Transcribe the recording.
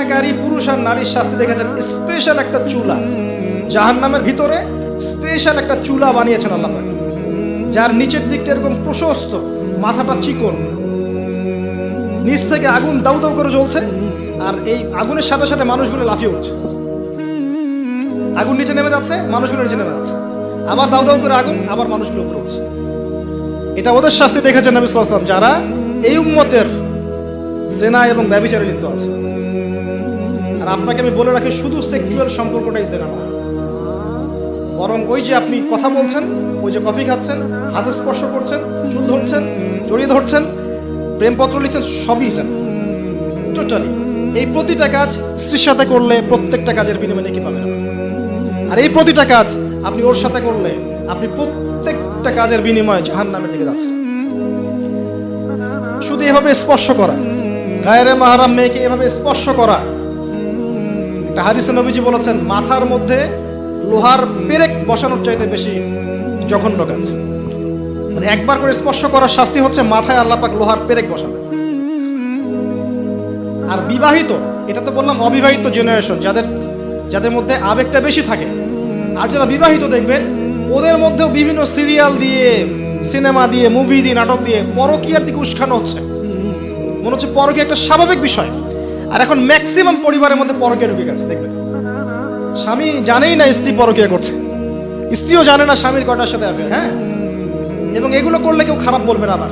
জেনাকারী পুরুষ আর নারীর শাস্তি দেখেছেন স্পেশাল একটা চুলা, জাহান্নামের ভিতরে স্পেশাল একটা চুলা বানিয়েছেন আল্লাহ পাক, যার নিচের দিকটা এরকম প্রশস্ত, মাথাটা চিকন, নিচ থেকে আগুন দাউ দাউ করে জ্বলছে, আর এই আগুনের সাথে সাথে মানুষগুলো লাফিয়ে উঠছে। আগুন নিচে নেমে যাচ্ছে, মানুষগুলো নিচে নেমে যাচ্ছে, আবার দাউ দাউ করে আগুন, আবার মানুষগুলো উপরে উঠছে। এটা ওদের শাস্তি দেখেছেন নবী সাল্লাল্লাহু আলাইহি ওয়াসাল্লাম, যারা এই উম্মতের জেনা এবং ব্যভিচারে লিপ্ত আছে। আর আপনাকে আমি বলে রাখি, শুধু সেক্সুয়াল সম্পর্কটাই জেনা না, বরং ওই যে আপনি কথা বলছেন, ওই যে কফি খাচ্ছেন, হাতে স্পর্শ করছেন, চুল ধরছেন, জড়িয়ে ধরছেন, প্রেমপত্র লিখছেন, সবই জেনা টোটালি। এই প্রতিটা কাজ স্ত্রীর সাথে করলে প্রত্যেকটা কাজের বিনিময়ে নেকি পাবেন, আর এই প্রতিটা কাজ আপনি ওর সাথে করলে আপনি প্রত্যেকটা কাজের বিনিময়ে জাহান্নামের দিকে যাচ্ছেন। শুধু এভাবে স্পর্শ করা, গায়রে মাহরাম মেয়েকে এভাবে স্পর্শ করা, একটা হাদিসে নবীজি বলেছেন মাথার মধ্যে লোহার পেরেক বসানোর চাইতে বেশি জঘন্য কাজ। মানে একবার করে স্পর্শ করার শাস্তি হচ্ছে মাথায় আল্লাহ পাক লোহার পেরেক বসাবে। আর বিবাহিত, এটা তো বললাম অবিবাহিত জেনারেশন, যাদের মধ্যে আবেগটা বেশি থাকে। আর যারা বিবাহিত দেখবেন ওদের মধ্যেও বিভিন্ন সিরিয়াল দিয়ে, সিনেমা দিয়ে, মুভি দিয়ে, নাটক দিয়ে পরকীয়ার দিকে উস্কানো হচ্ছে। মনে হচ্ছে পরকীয়া একটা স্বাভাবিক বিষয়। আর এখন ম্যাক্সিমাম পরিবারের মধ্যে পরকীয়া ঢুকে গেছে। দেখবেন স্বামী জানেই না স্ত্রী পরকীয়া করছে, স্ত্রীও জানে না স্বামীর কয়টার সাথে অ্যাফেয়ার। হ্যাঁ, এবং এগুলো করলে কেউ খারাপ বলবে না আবার।